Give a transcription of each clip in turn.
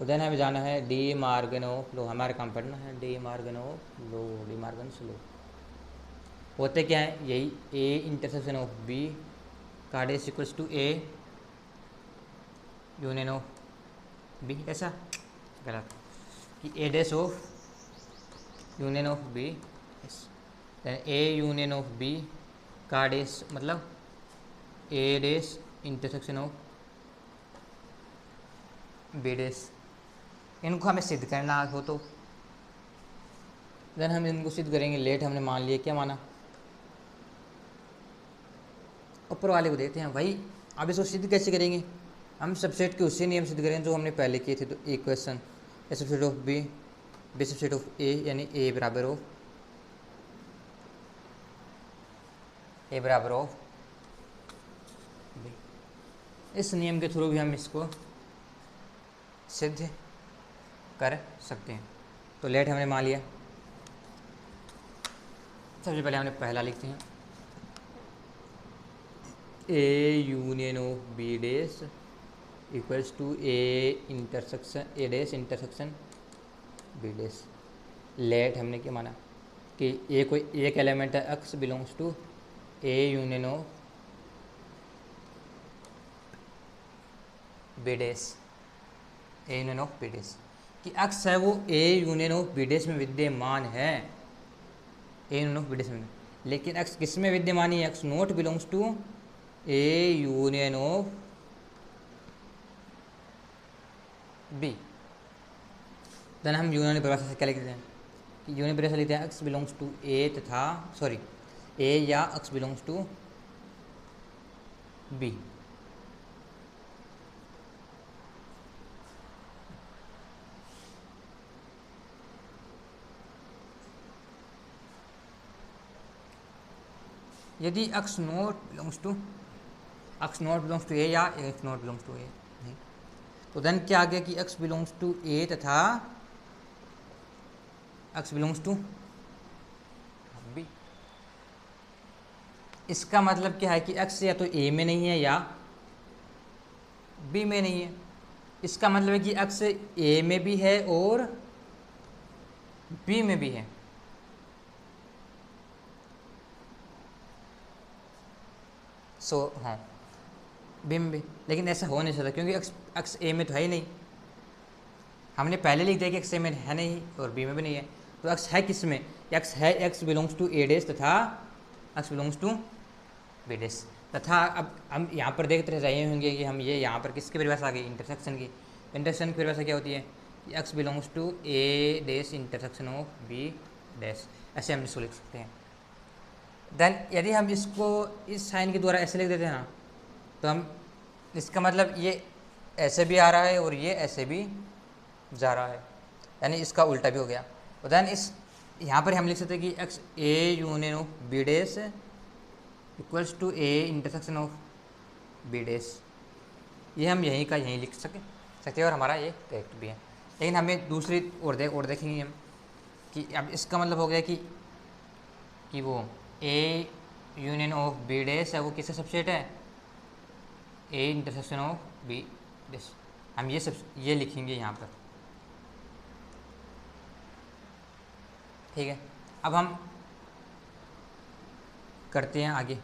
उधर हमें जाना है डी मार्गन ऑफ लो, हमारे काम पढ़ना है De Morgan of law, De Morgan law होते क्या है, यही ए इंटरसेक्शन ऑफ बी का dash equals to A union of B, ऐसा गलत कि A dash of union of B, A union of B का डेस मतलब A dash intersection of B dash. इनको हमें सिद्ध करना हो तो देन हम इनको सिद्ध करेंगे। लेट हमने मान लिया, क्या माना, ऊपर वाले को देखते हैं भाई। अब इसको सिद्ध कैसे करेंगे, हम सबसेट के उसी नियम सिद्ध करेंगे जो हमने पहले किए थे। तो equation A subset of B, B subset of A, यानी ए बराबर ऑफ बी। इस नियम के थ्रू भी हम इसको सिद्ध कर सकते हैं। तो लेट हमने मान लिया। सबसे पहले हमने पहला लिखते हैं A union of B dash equals to A dash intersection B dash. Let हमने क्या माना कि ए कोई एक एलिमेंट है, x belongs to A union of B dash, A union of B dash, कि एक्स है वो A union of B dash में विद्यमान है, A union of B dash में। लेकिन एक्स किस में विद्यमान है, x not belongs to A union of B. Then हम यूनियन की परिभाषा से क्या लिखते हैं कि यूनियन परिभाषा लिखते हैं एक्स बिलोंग्स टू ए तथा ए या एक्स बिलोंग्स टू बी। यदि x not belongs to A या एक्स नॉट बिलोंग्स टू ए नहीं, तो देन क्या आ गया कि एक्स बिलोंग्स टू ए तथा एक्स बिलोंग्स टू बी। इसका मतलब क्या है कि एक्स या तो ए में नहीं है या बी में नहीं है। इसका मतलब है कि एक्स ए में भी है और बी में भी है। हाँ, बी में भी, लेकिन ऐसा हो नहीं सकता क्योंकि एक्स ए में तो है ही नहीं। हमने पहले लिख दिया कि एक्स ए में है नहीं और बी में भी नहीं है। तो एक्स है किस में, एक्स है x belongs to A dash तथा x belongs to B dash. तथा अब हम यहाँ पर देखते रहे होंगे कि हम ये यहाँ पर किसकी परिभाषा आ गई, इंटरसेक्शन की। इंटरसेक्शन की परिभाषा क्या होती है कि x belongs to A dash intersection of B dash, ऐसे हम इसको लिख सकते हैं। देन यदि हम इसको इस साइन के द्वारा ऐसे लिख देते हैं ना, तो हम इसका मतलब ये ऐसे भी आ रहा है और ये ऐसे भी जा रहा है, यानी इसका उल्टा भी हो गया। तो देन इस यहाँ पर हम लिख सकते हैं कि x A union of B dash equals to A intersection of B dash. ये हम यहीं का यहीं लिख सकते हैं और हमारा ये करेक्ट भी है। लेकिन हमें दूसरी और देखेंगे हम कि अब इसका मतलब हो गया कि वो A union of B dash है वो किसका सबसेट है, A intersection of B dash. हम ये लिखेंगे यहाँ पर, ठीक है। अब हम करते हैं आगे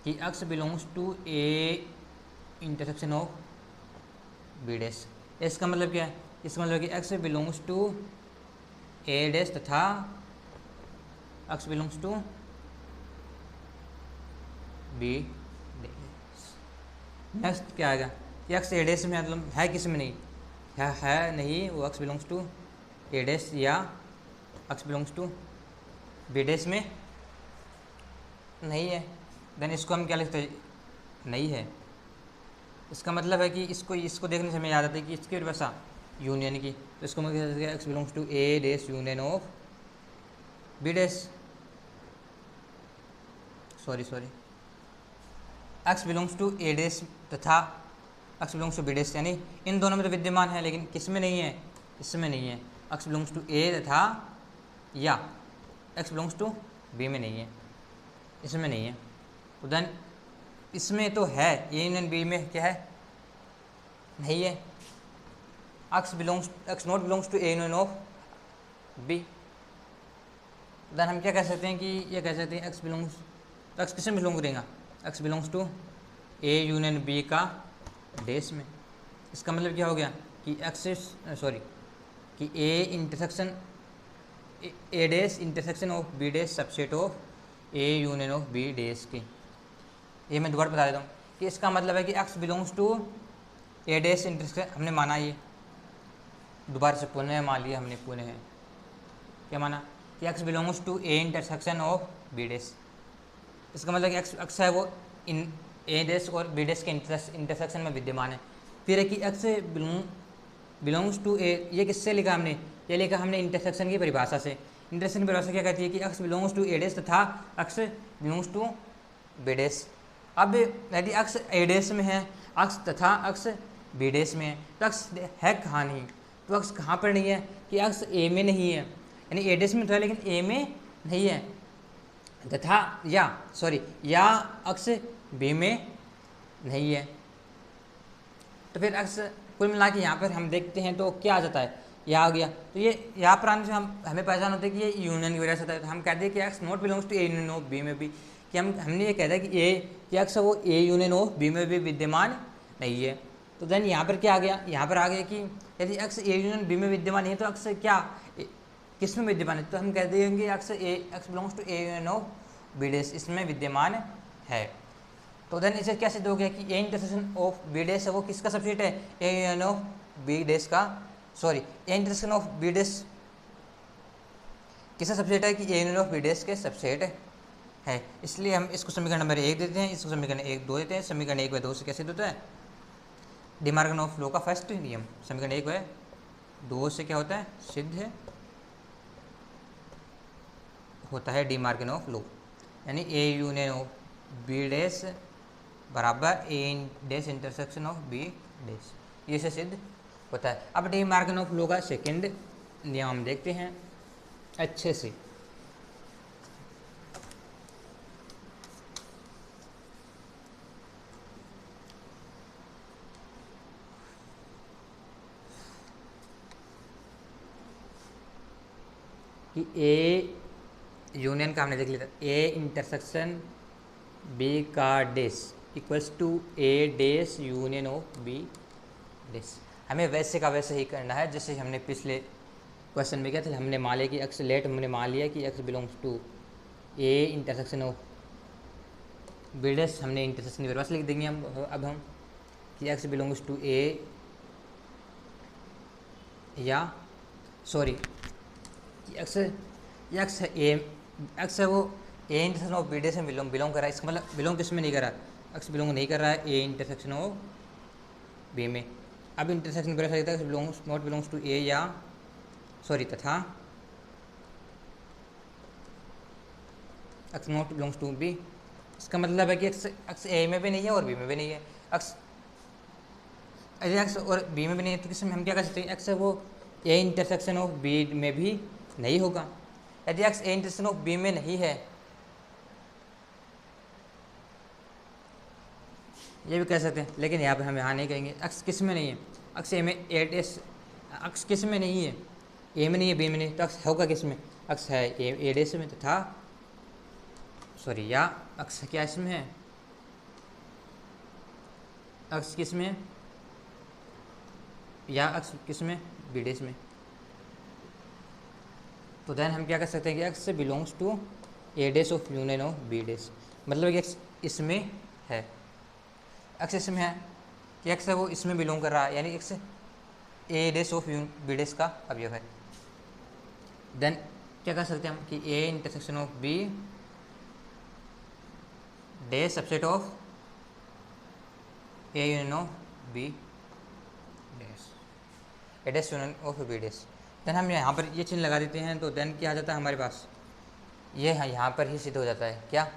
कि x belongs to A intersection of B dash. इसका मतलब क्या है, इसका मतलब कि x belongs to A dash तथा x belongs to B dash. Next क्या आएगा कि एक्स ए डेस में मतलब है किस में नहीं है नहीं, वो x belongs to A dash या x belongs to B dash में नहीं है। देन इसको हम क्या लिखते हैं, नहीं है। इसका मतलब है कि इसको देखने से हमें याद आता है कि इसकी परिभाषा यूनियन की, तो इसको मैं कह सकते हैं x belongs to A dash union of B dash, sorry x belongs to A dash तथा x belongs to B dash, यानी इन दोनों में तो विद्यमान है लेकिन किस में नहीं है, इसमें नहीं है। एक्स बिलोंग्स टू ए तथा या एक्स बिलोंग्स टू बी में नहीं है, इसमें नहीं है। तो देन इसमें तो है, ए यूनियन बी में क्या है, नहीं है। X not belongs to A union of B. Then हम क्या कह सकते हैं कि ये कह सकते हैं एक्स बिलोंग्स, तो एक्स किसमें बिलोंग करेगा, x belongs to A union B का डेस में। इसका मतलब क्या हो गया कि कि A intersection A dash intersection of B dash subset of A union of B dash की। ये मैं दोबारा बता देता हूँ कि इसका मतलब है कि x belongs to A dash intersection, हमने माना ये दोबारा से पुनः मान लिया हमने, पुनः क्या माना कि x belongs to A intersection of B dash. इसका मतलब कि एक्स है वो इन ए डेस और बी डेस के इंटरसेक्शन में विद्यमान है। फिर है कि एक्स बिलोंग्स टू ए, ये किससे लिखा हमने, ये लिखा हमने इंटरसेक्शन की परिभाषा से। इंटरसेक्शन की परिभाषा क्या कहती है कि x belongs to A dash तथा x belongs to B dash. अब यदि एक्स ए डेस में है एक्स तथा एक्स बी डेस में है, तो एक्स है कहाँ नहीं, तो एक्स कहाँ पर नहीं है कि एक्स ए में नहीं है, यानी ए डेस में तो है लेकिन ए में नहीं है, तथा या एक्स बी में नहीं है। तो फिर एक्स कुल मिला के यहाँ पर हम देखते हैं तो क्या आ जाता है, यह आ गया। तो ये यहाँ पर आने से हमें पहचान होता है कि ये यूनियन की वजह से होता है। तो हम कहते हैं कि x not belongs to A union of B में भी, कि हमने ये कहता है कि एक्स वो ए यूनियन ऑफ बी में भी विद्यमान नहीं है। तो देन यहाँ पर क्या आ गया, यहाँ पर आ गया कि यदि एक्स ए यूनियन बी में विद्यमान नहीं है तो एक्स क्या किस में विद्यमान है, तो हम कह देंगे x belongs to A union of B dash, इसमें विद्यमान है। तो देन इसे क्या सिद्ध हो गया कि A intersection of B dash है वो किसका सबसेट है, A union of B dash का, A intersection of B dash किसका सबसेट है कि A union of B dash के सबसेट है। इसलिए हम इसको समीकरण नंबर 1 देते हैं, इसको समीकरण 1-2 देते हैं। समीकरण 1 व 2 से क्या सिद्ध होता है, डी मॉर्गन ऑफ लॉ का फर्स्ट नियम, समीकरण 1 व 2 से क्या होता है, सिद्ध होता है डी मॉर्गन ऑफ लॉ, यानी A union of B dash बराबर A dash intersection of B dash, ये से सिद्ध होता है। अब डी मॉर्गन ऑफ लॉ का सेकंड नियम हम देखते हैं अच्छे से। कि ए यूनियन का हमने देख लिया था, ए इंटरसेक्शन बी का dash equals to A dash union of B dash. हमें वैसे का वैसे ही करना है जैसे हमने पिछले क्वेश्चन में किया था। हमने मान लिया कि एक्स लेट हमने मान लिया कि x belongs to A intersection of B dash, हमने इंटरसेक्शन की परिभाषा लिख देंगे अब हम कि x belongs to A x है वो A intersection of B dash में बिलोंग कर रहा है। इसका मतलब बिलोंग किस में नहीं कर रहा है, एक्स बिलोंग नहीं कर रहा है ए इंटरसेक्शन ऑफ बी में। अब इंटरसेक्शन पर सकता है नॉट बिलोंग्स टू ए तथा x not belongs to B. इसका मतलब है कि एक्स ए में भी नहीं है और बी में भी नहीं है। एक्स और बी में भी नहीं है तो किसमें हम क्या कर सकते हैं, एक्स है वो ए इंटरसेक्शन ऑफ बी में भी नहीं होगा। यदि x A intersection of B में नहीं है, ये भी कह सकते हैं, लेकिन यहाँ पे हम यहाँ नहीं कहेंगे। एक्स किस में नहीं है, एक्स ए में एक्स किस में नहीं है, ए में नहीं है बी में नहीं, तो एक्स होगा किस में, एक्स है ए डेस में तथा या एक्स क्या इसमें है, एक्स किस में या एक्स किस में, बी डेस में। तो देन हम क्या कर सकते हैं कि x belongs to A dash of union of B dash, मतलब कि एक्स इसमें है, एक्स इसमें है कि एक्स है वो इसमें बिलोंग कर रहा है, यानी x A dash of B dash का अवयव है। देन क्या कर सकते हैं हम कि A intersection of B dash subset of A union of B dash, A dash union of B dash. Then हम यहाँ पर ये चिन्ह लगा देते हैं, तो देन क्या आ जाता है हमारे पास, ये यहाँ पर ही सिद्ध हो जाता है। क्या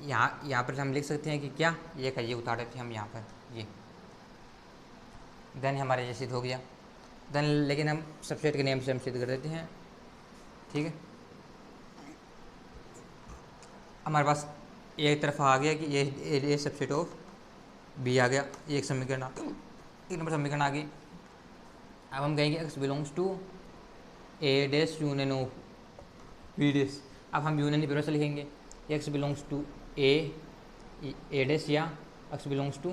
यहाँ पर हम लिख सकते हैं कि क्या ये उतार देते हैं हम यहाँ पर ये, देन हमारे ये सिद्ध हो गया। देन लेकिन हम सबसेट के नियम से हम सिद्ध कर देते हैं, ठीक है। हमारे पास एक तरफ आ गया कि ये सबसेट ऑफ बी आ गया, एक समीकरण एक नंबर समीकरण आ गई। अब हम कहेंगे x belongs to A dash union of B dash. अब हम यूनियन की प्रेफरेंस लिखेंगे, x belongs to A dash या x belongs to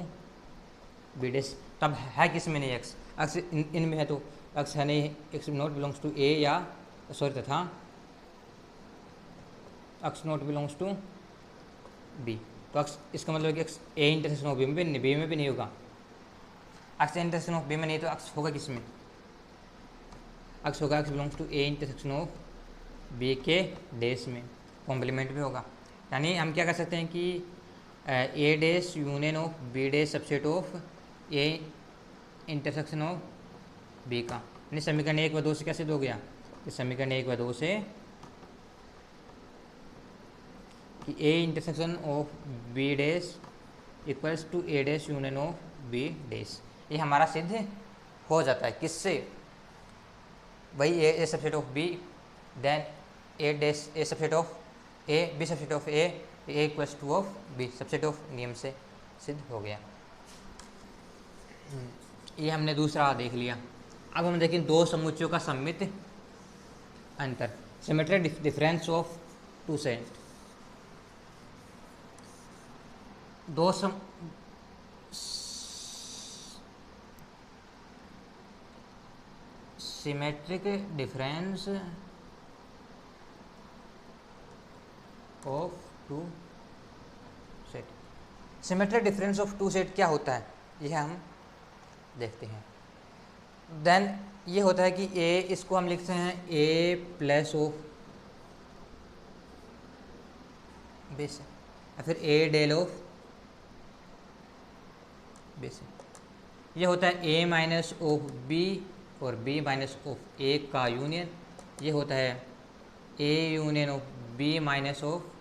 B dash. तब है किस में नहीं एक्स, एक्स इन में है तो एक्स है नहीं, x not belongs to A या सॉरी तथा x not belongs to B. तो एक्स इसका मतलब है कि x A intersection of B में भी नहीं होगा। एक्स इंटरसेक्शन ऑफ बी में नहीं तो एक्स होगा किस में, एक्स होगा x belongs to A intersection of B के डैश में, कॉम्प्लीमेंट में होगा। यानी हम क्या कर सकते हैं कि A dash union of B dash subset of A intersection of B का। यानी समीकरण 1 व 2 से क्या सिद्ध हो गया कि समीकरण 1 व 2 से कि A intersection of B dash equals to A dash union of B dash, ये हमारा सिद्ध हो जाता है किससे, वही A subset of B then A dash A subset of A B subset of A equals to of B subset of नियम से सिद्ध हो गया। ये हमने दूसरा देख लिया। अब हम देखें दो समुच्चयों का सम्मित अंतर, symmetric difference of two set. दो symmetric difference of two set. Symmetric difference of two set क्या होता है यह हम देखते हैं। देन ये होता है कि ए इसको हम लिखते हैं ए प्लस ऑफ बी से या फिर ए डेल ऑफ बी से। ये होता है ए माइनस ऑफ बी और बी माइनस ऑफ ए का यूनियन। ये होता है A union of B minus of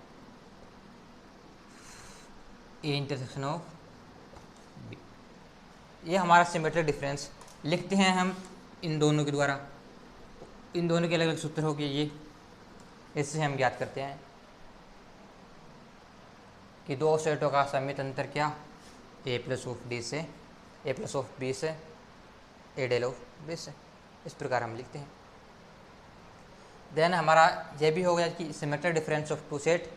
A intersection of B. ये हमारा सिमेट्रिक डिफरेंस लिखते हैं हम इन दोनों के द्वारा। इन दोनों के अलग अलग सूत्र हो गए, ये इससे हम ज्ञात करते हैं कि दो सेटों का सम्मित अंतर क्या, ए प्लस ऑफ डी से ए प्लस ऑफ बी से ए डेल ऑफ बी से। इस प्रकार हम लिखते हैं। देन हमारा यह भी हो गया कि symmetric difference of two set.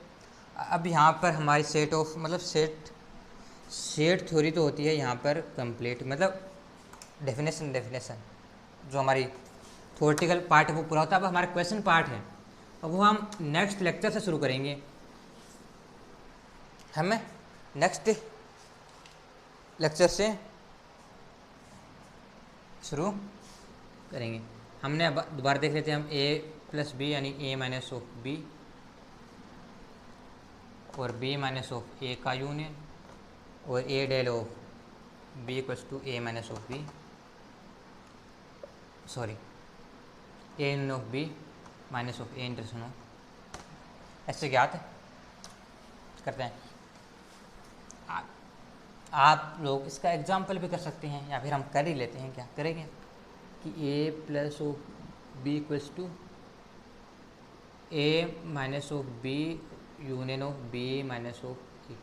अब यहाँ पर हमारी सेट ऑफ मतलब सेट थ्योरी तो होती है यहाँ पर कंप्लीट, मतलब डेफिनेशन जो हमारी थ्योरेटिकल पार्ट है वो पूरा होता है। अब हमारा क्वेश्चन पार्ट है और वो हम नेक्स्ट लेक्चर से शुरू करेंगे। हमें नेक्स्ट लेक्चर से शुरू करेंगे। हमने अब दोबारा देख लेते हैं हम ए प्लस बी यानी ए माइनस ऑफ बी और बी माइनस ऑफ ए का यूनियन और A del of B equals to A minus of B sorry A union of B minus of A intersection of. ऐसे ज्ञात करते हैं। आप लोग इसका एग्जाम्पल भी कर सकते हैं या फिर हम कर ही लेते हैं। क्या करेंगे कि A plus of B equals to A minus of B union of B minus of A.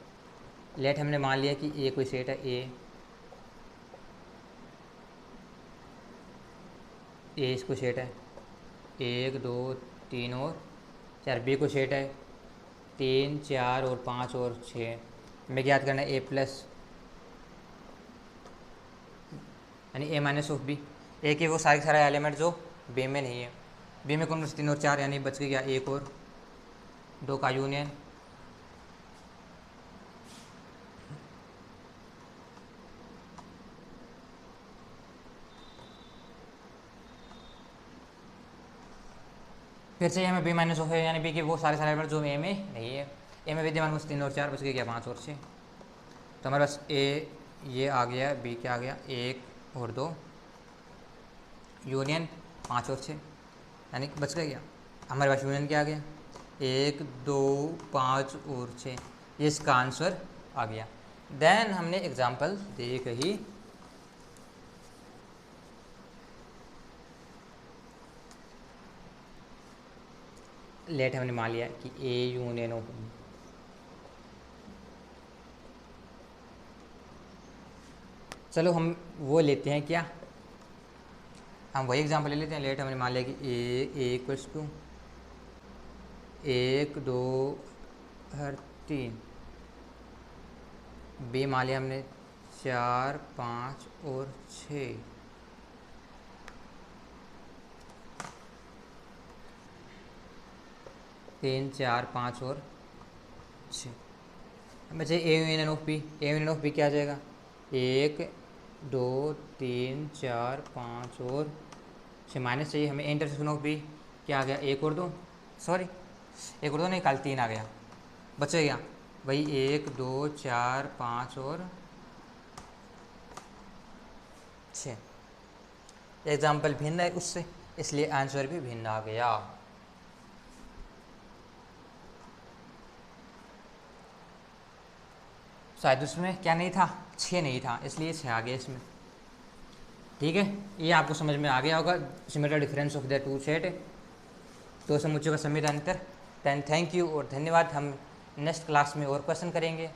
Let हमने मान लिया कि ए कोई सेट है, ए इसको सेट है 1 2 3 और 4, बी को सेट है 3 4 और 5 और 6। हमें ज्ञात करना है ए प्लस यानी ए माइनस ऑफ बी, ए के वो सारे एलिमेंट जो बी में नहीं है। बी में कौन 3 और 4 यानी बच गया 1 और 2 का यूनियन। फिर से हमें बी माइनस ऑफ है यानी बी के वो सारे एलिमेंट जो ए में नहीं है। ए में विद्यमान बस 3 और 4 बच गया 5 और 6। तो हमारे पास ए ये आ गया, बी क्या आ गया 1 और 2 यूनियन 5 और 6 यानी बच गया। हमारे पास यूनियन क्या आ गया 1 2 5 और 6, ये इसका आंसर आ गया। देन हमने एग्जाम्पल देख ही लेट हमने मान लिया कि ए यूनियन ऑफ चलो हम वो लेते हैं क्या हम वही एग्जांपल ले लेते हैं। लेट हमने मान लिया कि ए इक्वल्स टू 1 2 हर 3, बी मान लिया हमने 4 5 और 6, तीन 4 5 और 6। बच्चे A union of B, A union of B क्या आ जाएगा? 1 2 3 4 5 और 6 माइनस चाहिए हमें। इंटरसेक्शन ऑफ बी क्या आ गया? 1 और 2, सॉरी 1 और 2 नहीं, कल 3 आ गया, बचे गया वही 1 2 4 5 और 6। एग्जाम्पल भिन्न है उससे, इसलिए आंसर भी भिन्न आ गया। शायद उसमें क्या नहीं था, 6 नहीं था, इसलिए 6 आ गया इसमें। ठीक है, ये आपको समझ में आ गया होगा, similar difference of the two set. तो समुच्चयों का समीकरण अंतर। देन थैंक यू और धन्यवाद। हम नेक्स्ट क्लास में और क्वेश्चन करेंगे।